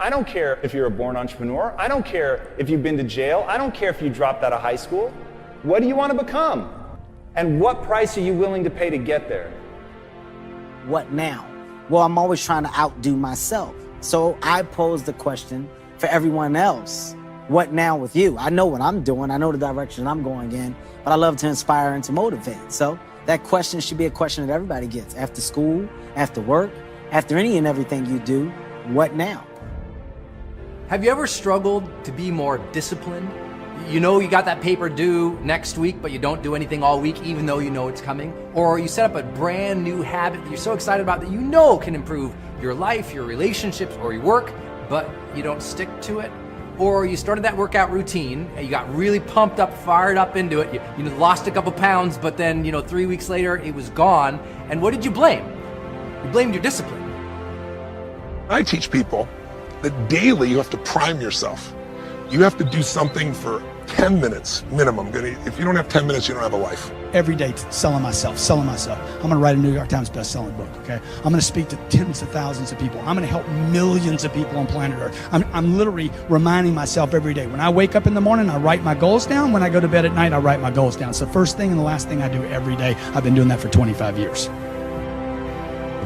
I don't care if you're a born entrepreneur. I don't care if you've been to jail. I don't care if you dropped out of high school. What do you want to become? And what price are you willing to pay to get there? What now? Well, I'm always trying to outdo myself. So I pose the question for everyone else. What now with you? I know what I'm doing. I know the direction I'm going in, but I love to inspire and to motivate. So that question should be a question that everybody gets after school, after work, after any and everything you do. What now? Have you ever struggled to be more disciplined? You know you got that paper due next week, but you don't do anything all week, even though you know it's coming. Or you set up a brand new habit that you're so excited about that you know can improve your life, your relationships, or your work, but you don't stick to it. Or you started that workout routine and you got really pumped up, fired up into it. You lost a couple pounds, but then 3 weeks later it was gone. And what did you blame? You blamed your discipline. I teach people that daily you have to prime yourself. You have to do something for 10 minutes minimum. If you don't have 10 minutes, you don't have a life. Every day selling myself. I'm going to write a New York Times best-selling book, okay? I'm going to speak to tens of thousands of people. I'm going to help millions of people on planet Earth. I'm literally reminding myself every day. When I wake up in the morning, I write my goals down. When I go to bed at night, I write my goals down. It's the first thing and the last thing I do every day. I've been doing that for 25 years.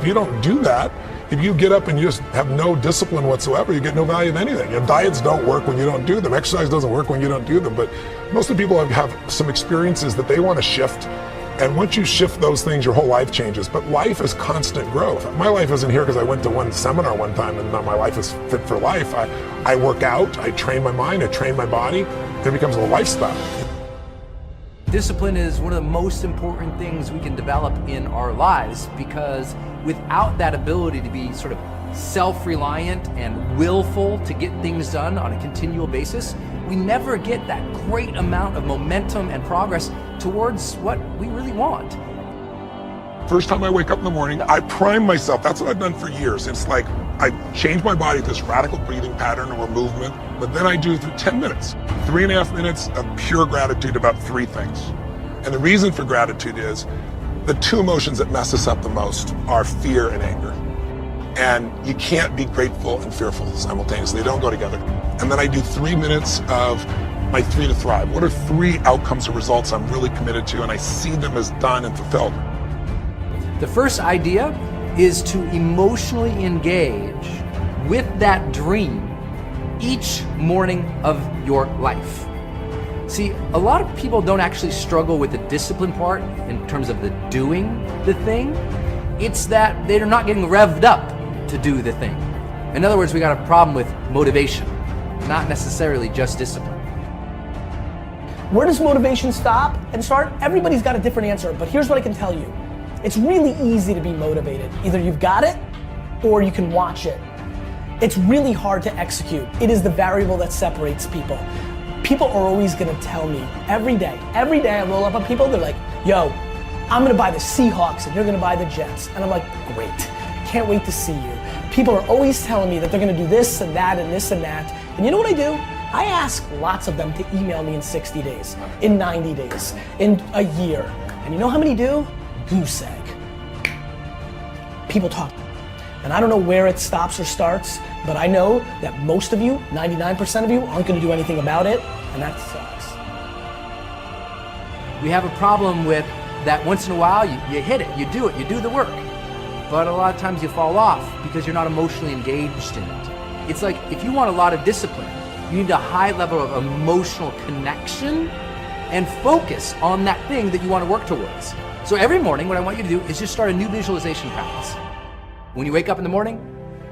If you don't do that, if you get up and you just have no discipline whatsoever, you get no value of anything. Your diets don't work when you don't do them. Exercise doesn't work when you don't do them. But most of the people have some experiences that they want to shift. And once you shift those things, your whole life changes. But life is constant growth. My life isn't here because I went to one seminar one time and now my life is fit for life. I work out, I train my mind, I train my body. It becomes a lifestyle. Discipline is one of the most important things we can develop in our lives, because without that ability to be sort of self-reliant and willful to get things done on a continual basis, we never get that great amount of momentum and progress towards what we really want. First time I wake up in the morning, I prime myself. That's what I've done for years. It's like I change my body to this radical breathing pattern or movement, but then I do through 10 minutes, 3.5 minutes of pure gratitude about 3 things. And the reason for gratitude is the 2 emotions that mess us up the most are fear and anger. And you can't be grateful and fearful simultaneously. They don't go together. And then I do 3 minutes of my 3 to thrive. What are 3 outcomes or results I'm really committed to, and I see them as done and fulfilled. The first idea is to emotionally engage with that dream each morning of your life. See, a lot of people don't actually struggle with the discipline part in terms of the doing the thing. It's that they're not getting revved up to do the thing. In other words, we got a problem with motivation, not necessarily just discipline. Where does motivation stop and start? Everybody's got a different answer, but here's what I can tell you. It's really easy to be motivated. Either you've got it or you can watch it. It's really hard to execute. It is the variable that separates people. People are always gonna tell me every day I roll up on people, they're like, yo, I'm gonna buy the Seahawks and you're gonna buy the Jets. And I'm like, great, can't wait to see you. People are always telling me that they're gonna do this and that and this and that. And you know what I do? I ask lots of them to email me in 60 days, in 90 days, in a year. And you know how many do? Goose egg. People talk. And I don't know where it stops or starts, but I know that most of you, 99% of you, aren't gonna do anything about it, and that sucks. We have a problem with that once in a while you hit it, you do it, you do the work. But a lot of times you fall off because you're not emotionally engaged in it. It's like if you want a lot of discipline, you need a high level of emotional connection and focus on that thing that you want to work towards. So every morning, what I want you to do is just start a new visualization practice. When you wake up in the morning,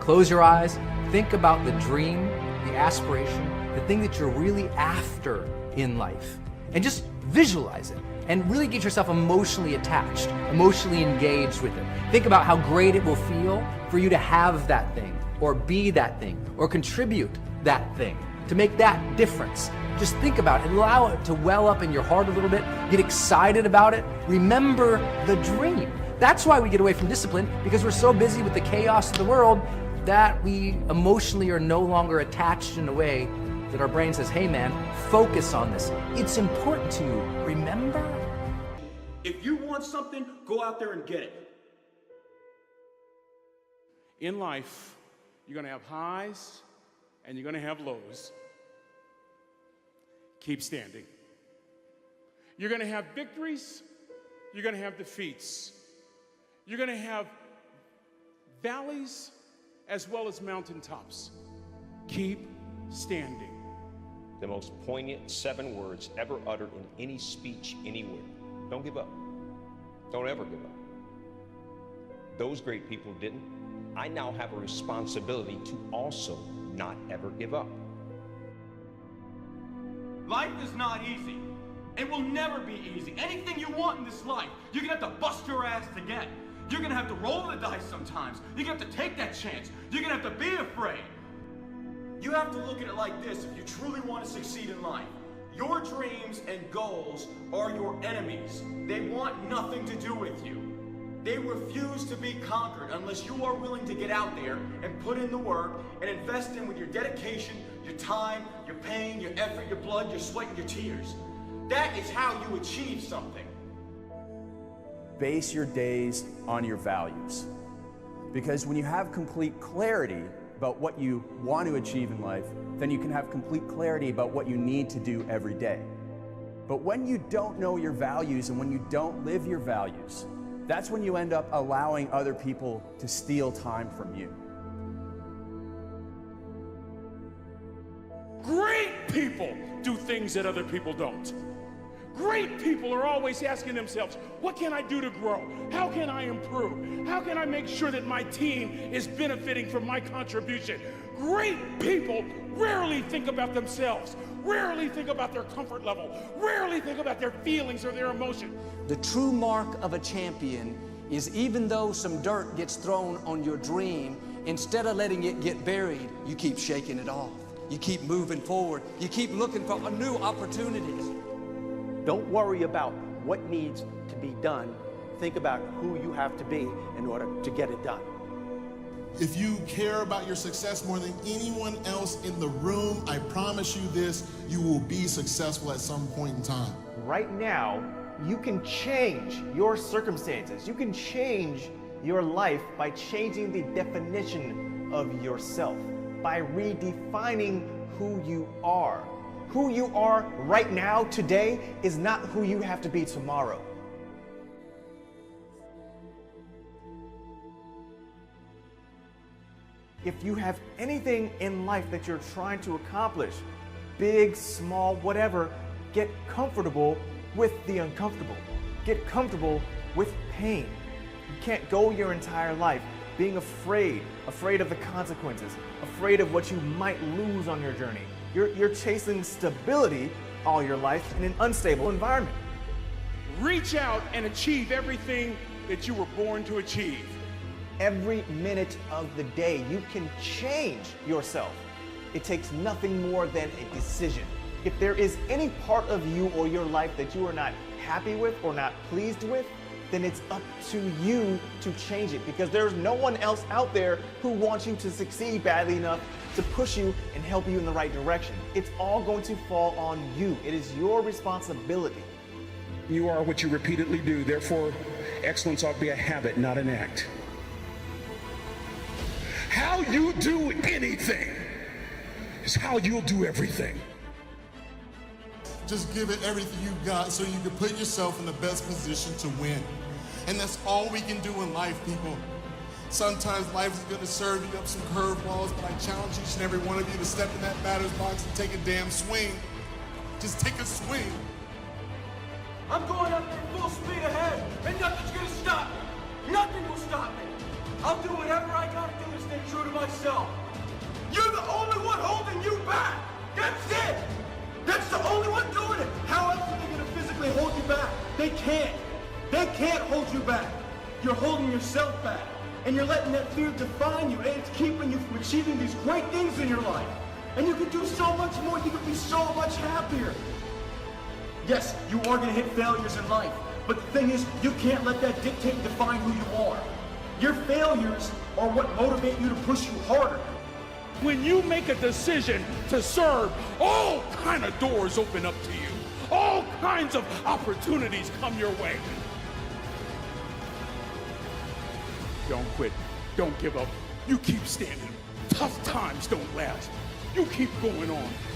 close your eyes, think about the dream, the aspiration, the thing that you're really after in life, and just visualize it and really get yourself emotionally attached, emotionally engaged with it. Think about how great it will feel for you to have that thing, or be that thing, or contribute that thing, to make that difference. Just think about it, allow it to well up in your heart a little bit, get excited about it, remember the dream. That's why we get away from discipline, because we're so busy with the chaos of the world that we emotionally are no longer attached in a way that our brain says, hey man, focus on this. It's important to you, remember? If you want something, go out there and get it. In life, you're gonna have highs and you're going to have lows. Keep standing. You're going to have victories. You're going to have defeats. You're going to have valleys as well as mountaintops. Keep standing. The most poignant 7 words ever uttered in any speech anywhere. Don't give up. Don't ever give up. Those great people didn't. I now have a responsibility to also not ever give up. Life is not easy. It will never be easy. Anything you want in this life, you're gonna have to bust your ass to get. You're gonna have to roll the dice sometimes. You're gonna have to take that chance. You're gonna have to be afraid. You have to look at it like this if you truly want to succeed in life. Your dreams and goals are your enemies. They want nothing to do with you. They refuse to be conquered unless you are willing to get out there and put in the work and invest in with your dedication, your time, your pain, your effort, your blood, your sweat, and your tears. That is how you achieve something. Base your days on your values. Because when you have complete clarity about what you want to achieve in life, then you can have complete clarity about what you need to do every day. But when you don't know your values and when you don't live your values, that's when you end up allowing other people to steal time from you. Great people do things that other people don't. Great people are always asking themselves, what can I do to grow? How can I improve? How can I make sure that my team is benefiting from my contribution? Great people rarely think about themselves, rarely think about their comfort level, rarely think about their feelings or their emotion. The true mark of a champion is even though some dirt gets thrown on your dream, instead of letting it get buried, you keep shaking it off. You keep moving forward. You keep looking for new opportunities. Don't worry about what needs to be done. Think about who you have to be in order to get it done. If you care about your success more than anyone else in the room, I promise you this, you will be successful at some point in time. Right now, you can change your circumstances. You can change your life by changing the definition of yourself, by redefining who you are. Who you are right now, today, is not who you have to be tomorrow. If you have anything in life that you're trying to accomplish, big, small, whatever, get comfortable with the uncomfortable. Get comfortable with pain. You can't go your entire life being afraid of the consequences, afraid of what you might lose on your journey. You're chasing stability all your life in an unstable environment. Reach out and achieve everything that you were born to achieve. Every minute of the day, you can change yourself. It takes nothing more than a decision. If there is any part of you or your life that you are not happy with or not pleased with, then it's up to you to change it, because there's no one else out there who wants you to succeed badly enough to push you and help you in the right direction. It's all going to fall on you. It is your responsibility. You are what you repeatedly do. Therefore, excellence ought to be a habit, not an act. How you do anything is how you'll do everything. Just give it everything you got so you can put yourself in the best position to win. And that's all we can do in life, people. Sometimes life is going to serve you up some curveballs, but I challenge each and every one of you to step in that batter's box and take a damn swing. Just take a swing. I'm going up there full speed ahead, and nothing's gonna stop me. Nothing will stop me. I'll do whatever I gotta do to stay true to myself. You're the only one holding you back. That's it. That's the only one doing it. How else are they gonna physically hold you back? They can't. They can't hold you back. You're holding yourself back. And you're letting that fear define you, and it's keeping you from achieving these great things in your life. And you can do so much more. You can be so much happier. Yes, you are going to hit failures in life, but the thing is, you can't let that dictate and define who you are. Your failures are what motivate you to push you harder. When you make a decision to serve, all kind of doors open up to you. All kinds of opportunities come your way. Don't quit. Don't give up. You keep standing. Tough times don't last. You keep going on.